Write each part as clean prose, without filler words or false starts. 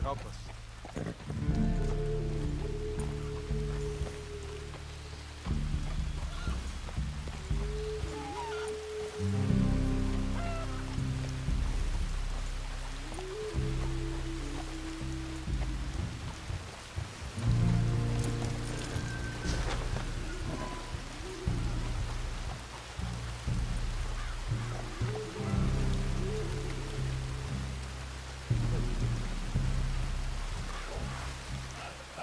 help us.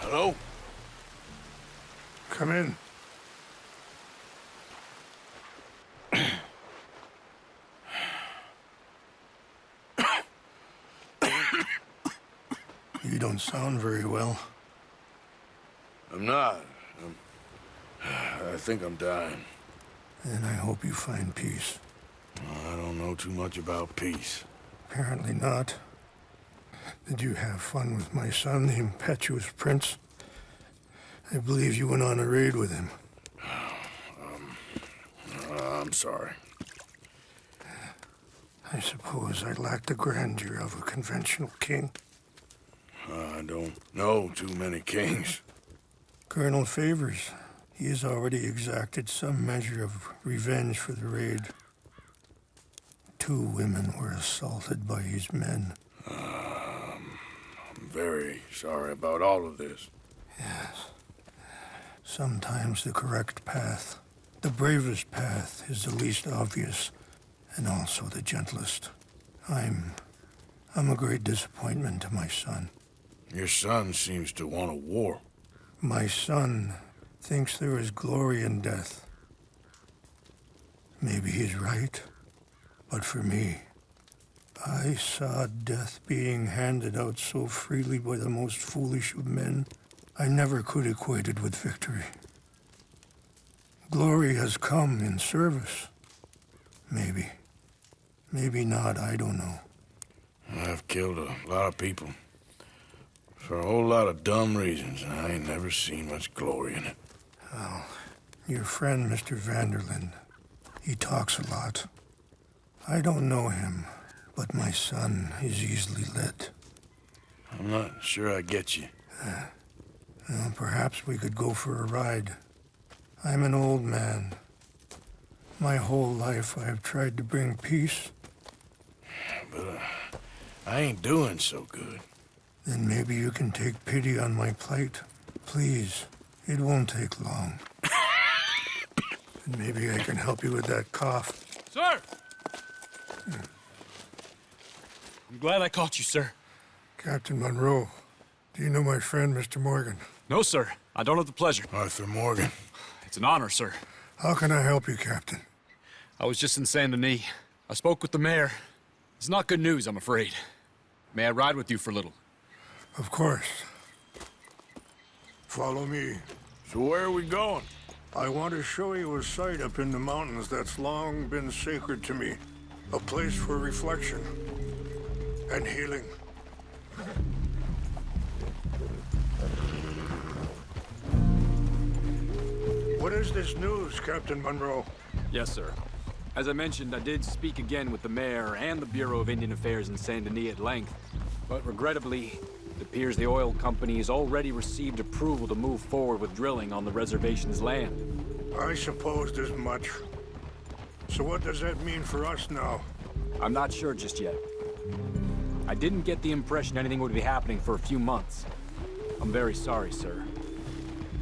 Hello? Come in. You don't sound very well. I'm not. I think I'm dying. And I hope you find peace. I don't know too much about peace. Apparently not. Did you have fun with my son, the impetuous prince? I believe you went on a raid with him. I'm sorry. I suppose I lack the grandeur of a conventional king. I don't know too many kings. Colonel Favors, he has already exacted some measure of revenge for the raid. 2 women were assaulted by his men. I'm very sorry about all of this. Yes. Sometimes the correct path, the bravest path, is the least obvious, and also the gentlest. I'm a great disappointment to my son. Your son seems to want a war. My son thinks there is glory in death. Maybe he's right, but for me, I saw death being handed out so freely by the most foolish of men, I never could equate it with victory. Glory has come in service. Maybe. Maybe not, I don't know. I've killed a lot of people. For a whole lot of dumb reasons, and I ain't never seen much glory in it. Well, your friend, Mr. Vanderlyn, he talks a lot. I don't know him, but my son is easily led. I'm not sure I get you. Well, perhaps we could go for a ride. I'm an old man. My whole life I have tried to bring peace. But I ain't doing so good. Then maybe you can take pity on my plight. Please, it won't take long. And maybe I can help you with that cough. Sir! I'm glad I caught you, sir. Captain Monroe, do you know my friend, Mr. Morgan? No, sir. I don't have the pleasure. Arthur Morgan. It's an honor, sir. How can I help you, Captain? I was just in Saint Denis. I spoke with the mayor. It's not good news, I'm afraid. May I ride with you for a little? Of course. Follow me. So where are we going? I want to show you a site up in the mountains that's long been sacred to me. A place for reflection and healing. What is this news, Captain Monroe? Yes, sir. As I mentioned, I did speak again with the mayor and the Bureau of Indian Affairs in Saint Denis at length. But regrettably, it appears the oil company has already received approval to move forward with drilling on the reservation's land. I supposed as much. So what does that mean for us now? I'm not sure just yet. I didn't get the impression anything would be happening for a few months. I'm very sorry, sir.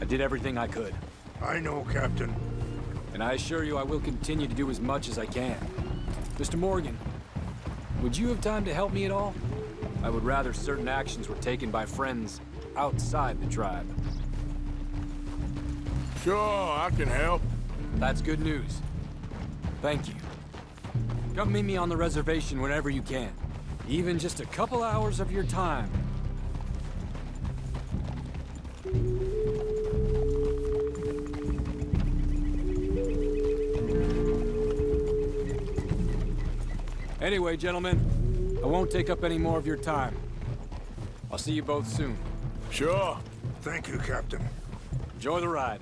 I did everything I could. I know, Captain. And I assure you I will continue to do as much as I can. Mr. Morgan, would you have time to help me at all? I would rather certain actions were taken by friends outside the tribe. Sure, I can help. That's good news. Thank you. Come meet me on the reservation whenever you can. Even just a couple hours of your time. Anyway, gentlemen, I won't take up any more of your time. I'll see you both soon. Sure. Thank you, Captain. Enjoy the ride.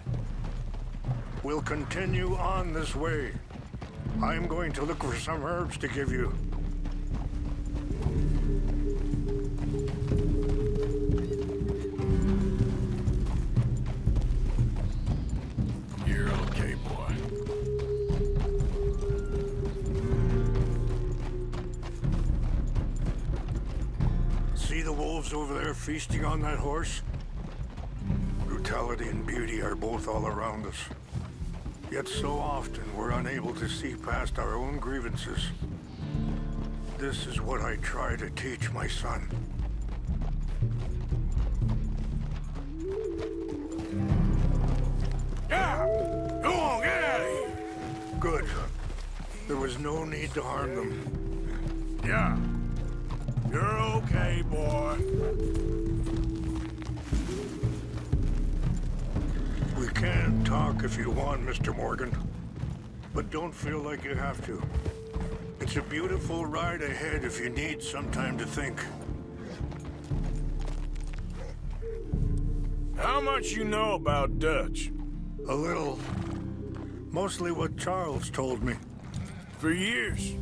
We'll continue on this way. I'm going to look for some herbs to give you. over there feasting on that horse? Brutality and beauty are both all around us. Yet so often we're unable to see past our own grievances. This is what I try to teach my son. Yeah! Go on, get out of here! Good. There was no need to harm them. Yeah. You're okay, boy. We can talk if you want, Mr. Morgan. But don't feel like you have to. It's a beautiful ride ahead if you need some time to think. How much you know about Dutch? A little. Mostly what Charles told me. For years.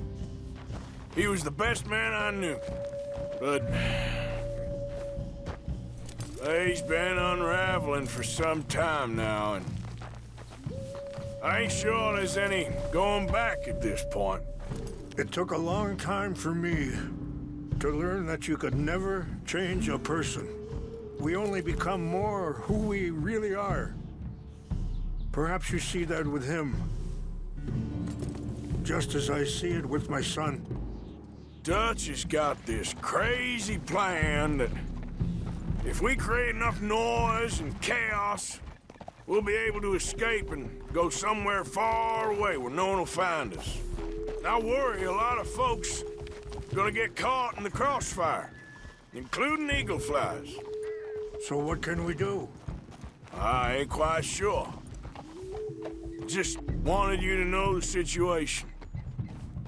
He was the best man I knew. But he's been unraveling for some time now, and I ain't sure there's any going back at this point. It took a long time for me to learn that you could never change a person. We only become more who we really are. Perhaps you see that with him, just as I see it with my son. Dutch has got this crazy plan that if we create enough noise and chaos, we'll be able to escape and go somewhere far away where no one will find us. I worry a lot of folks are gonna get caught in the crossfire, including eagle flies. So what can we do? I ain't quite sure. Just wanted you to know the situation.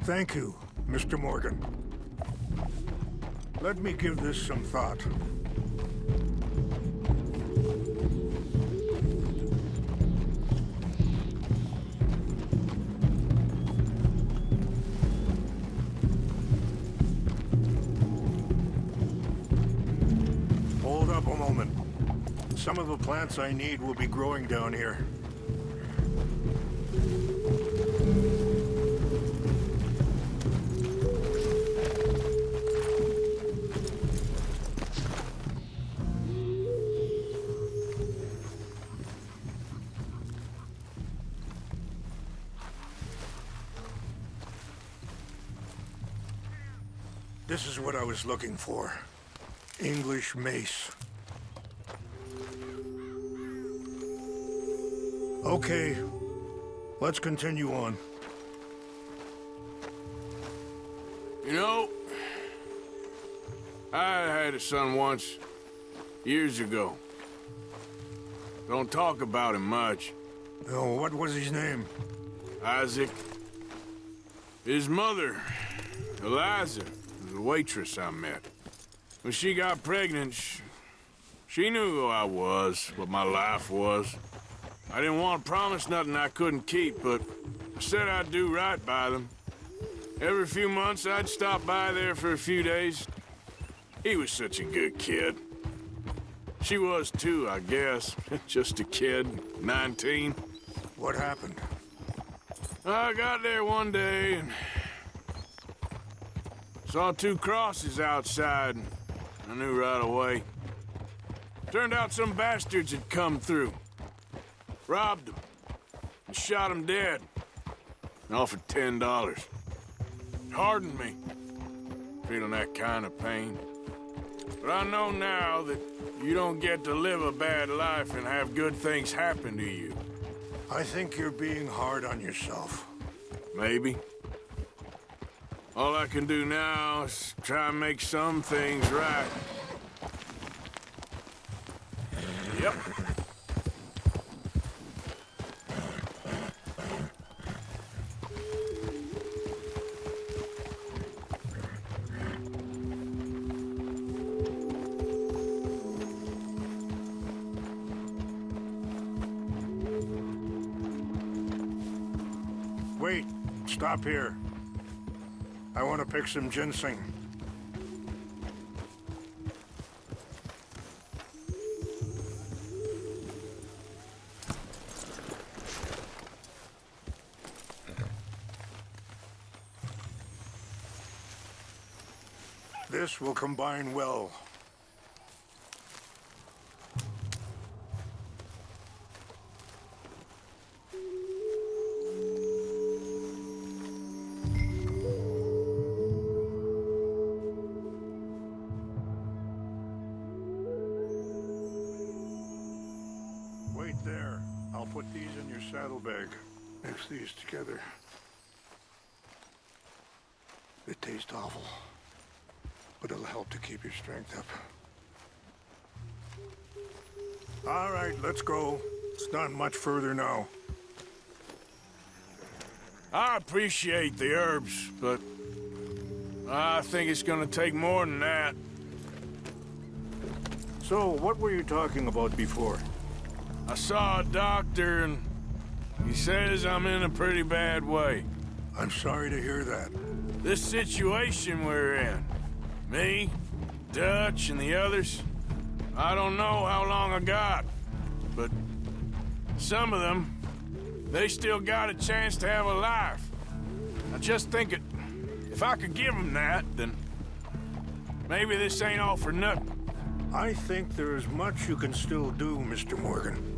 Thank you, Mr. Morgan. Let me give this some thought. Hold up a moment. Some of the plants I need will be growing down here. This is what I was looking for. English mace. Okay, let's continue on. You know, I had a son once, years ago. Don't talk about him much. Oh, what was his name? Isaac. His mother, Eliza, was a waitress I met. When she got pregnant, she knew who I was, what my life was. I didn't want to promise nothing I couldn't keep, but I said I'd do right by them. Every few months, I'd stop by there for a few days. He was such a good kid. She was too, I guess. Just a kid, 19. What happened? I got there one day and saw two crosses outside. I knew right away. Turned out some bastards had come through. Robbed them. And shot them dead. And offered $10. It hardened me. Feeling that kind of pain. But I know now that you don't get to live a bad life and have good things happen to you. I think you're being hard on yourself. Maybe. All I can do now is try and make some things right. Yep. Wait, stop here. I want to pick some ginseng. This will combine well. There. I'll put these in your saddlebag. Mix these together. They taste awful, but it'll help to keep your strength up. All right, let's go. It's not much further now. I appreciate the herbs, but I think it's gonna take more than that. So, what were you talking about before? I saw a doctor and he says I'm in a pretty bad way. I'm sorry to hear that. This situation we're in, me, Dutch, and the others, I don't know how long I got, but some of them, they still got a chance to have a life. I just think if I could give them that, then maybe this ain't all for nothing. I think there is much you can still do, Mr. Morgan.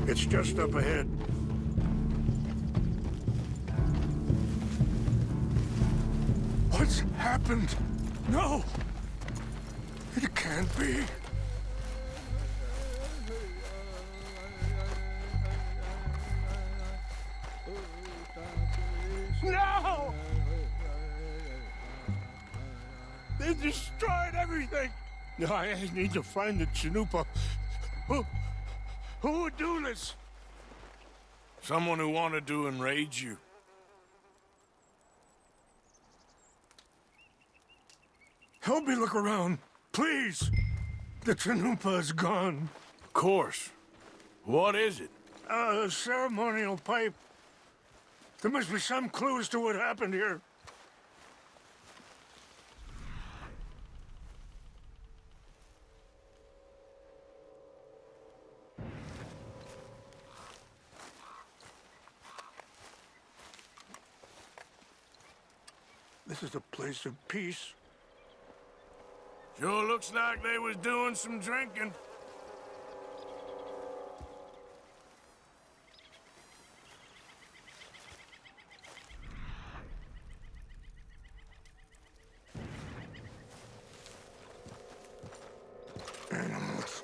It's just up ahead. What's happened? No! It can't be. No! They destroyed everything! I need to find the Chanupa. Who would do this? Someone who wanted to enrage you. Help me look around, please. The Chanupa is gone. Of course. What is it? A ceremonial pipe. There must be some clues to what happened here. This is a place of peace. Sure looks like they was doing some drinking. Animals.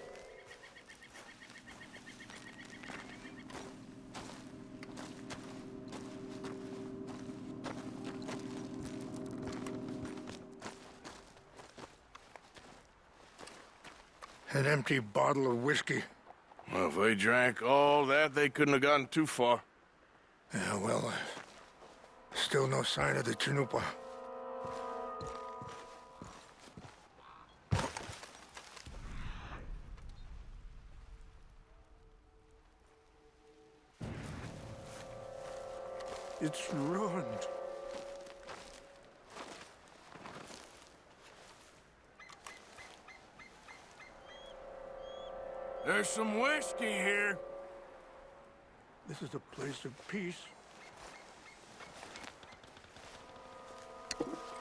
An empty bottle of whiskey. Well, if they drank all that, they couldn't have gotten too far. Yeah, well, still no sign of the Chanupa. It's ruined. There's some whiskey here. This is a place of peace.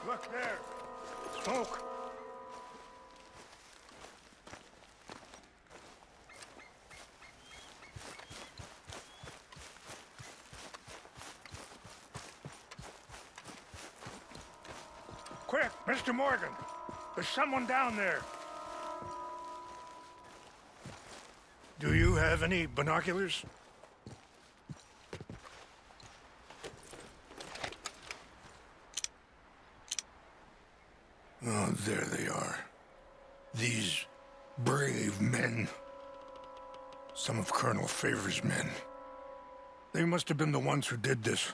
Look there! Smoke! quick, Mr. Morgan. There's someone down there. Do you have any binoculars? Oh, there they are. These brave men. Some of Colonel Favor's men. They must have been the ones who did this.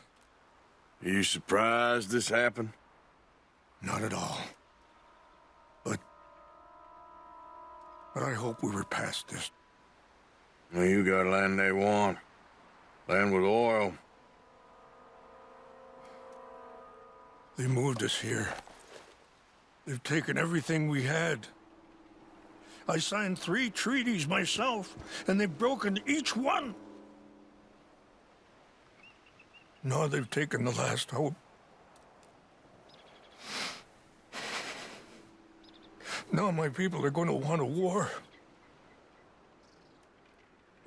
Are you surprised this happened? Not at all. But I hope we were past this. Well, you got land they want. Land with oil. They moved us here. They've taken everything we had. I signed 3 treaties myself, and they've broken each one. Now they've taken the last hope. Now my people are going to want a war.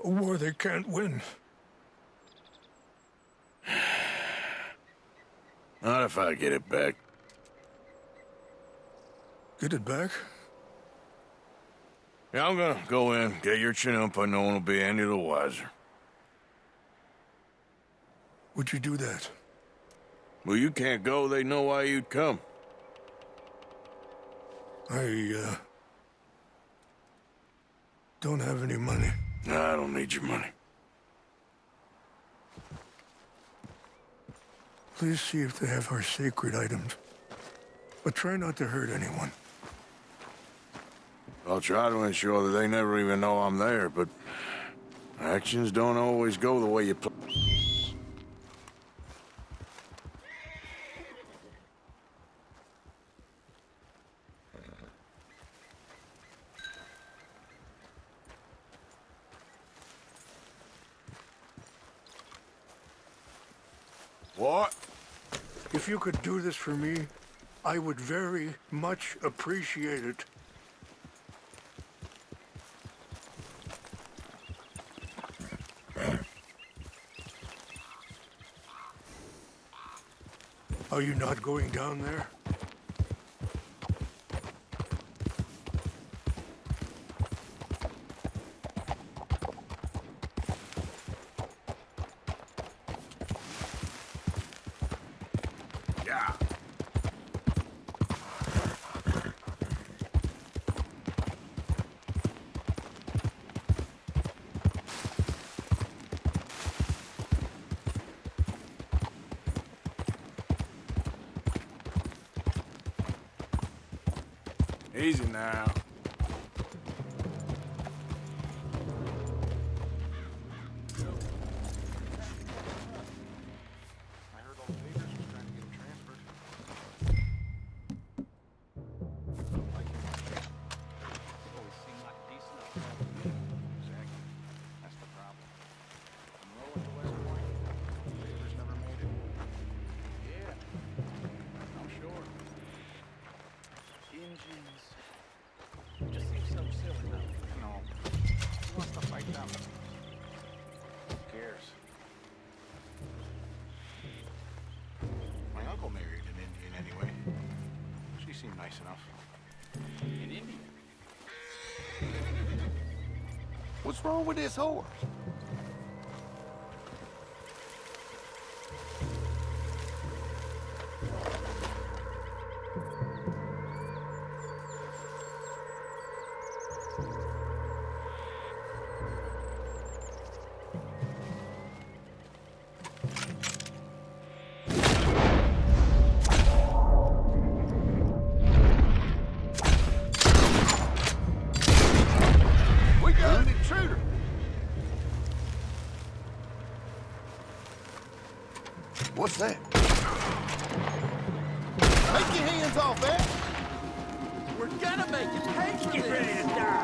A war they can't win. Not if I get it back. Get it back? Yeah, I'm gonna go in, get your chin-up, and no one will be any the wiser. Would you do that? Well, you can't go, they know why you'd come. I don't have any money. Nah, I don't need your money. Please see if they have our sacred items. But try not to hurt anyone. I'll try to ensure that they never even know I'm there, but actions don't always go the way you plan. What? If you could do this for me, I would very much appreciate it. Are you not going down there? Yeah. Easy now. I heard all the neighbors was trying to get him transferred. Like him. Always seemed like a decent enough fellow to me. Exactly. That's the problem. Monroe at the West Point. Favors never made it. Yeah. I'm sure. Engines. It just seems so silly, though. I know. Who wants to fight them? Who cares? My uncle married an Indian anyway. She seemed nice enough. An Indian? What's wrong with this horse? We got an intruder. What's that? Take your hands off that. We're gonna make it pay for this. Ready to die.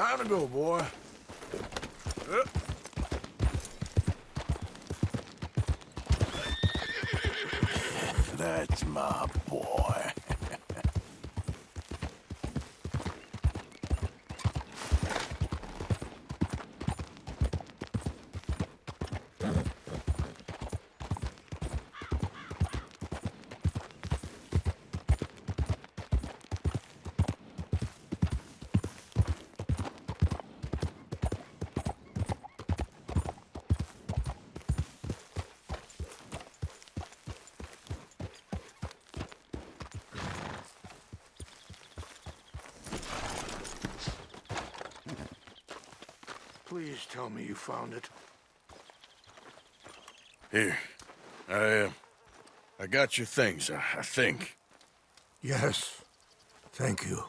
Time to go, boy. That's my boy. Please tell me you found it. Here. I got your things, I think. Yes. Thank you.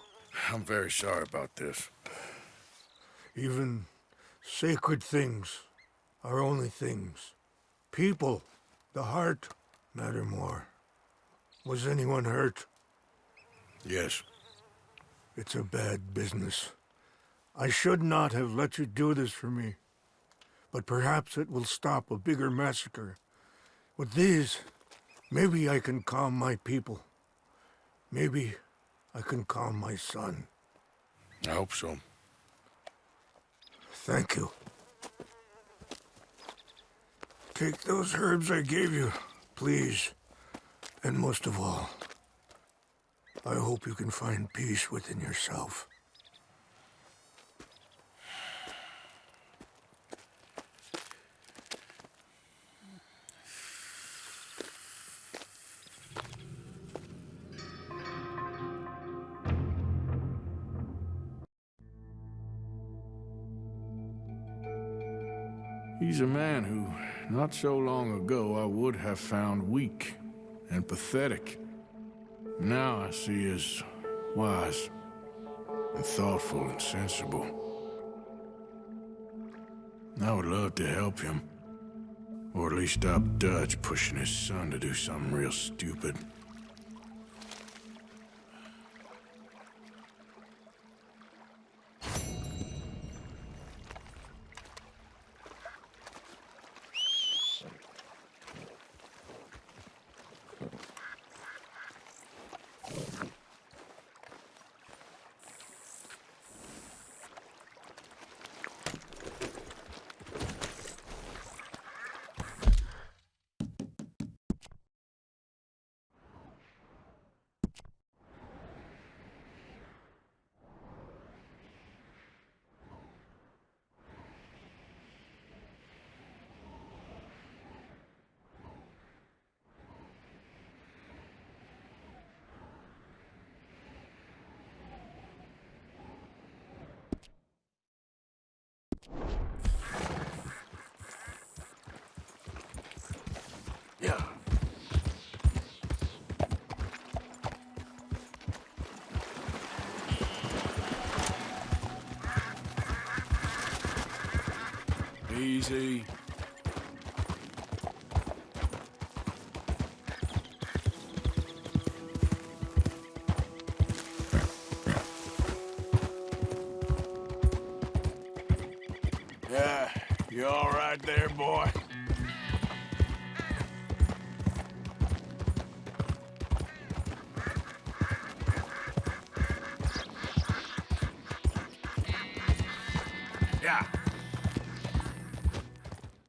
I'm very sorry about this. Even sacred things are only things. People, the heart, matter more. Was anyone hurt? Yes. It's a bad business. I should not have let you do this for me. But perhaps it will stop a bigger massacre. With these, maybe I can calm my people. Maybe I can calm my son. I hope so. Thank you. Take those herbs I gave you, please. And most of all, I hope you can find peace within yourself. He's a man who, not so long ago, I would have found weak and pathetic. Now I see as wise and thoughtful and sensible. I would love to help him, or at least stop Dutch pushing his son to do something real stupid. Yeah. Easy. Yeah, you all right there, boy? Yeah.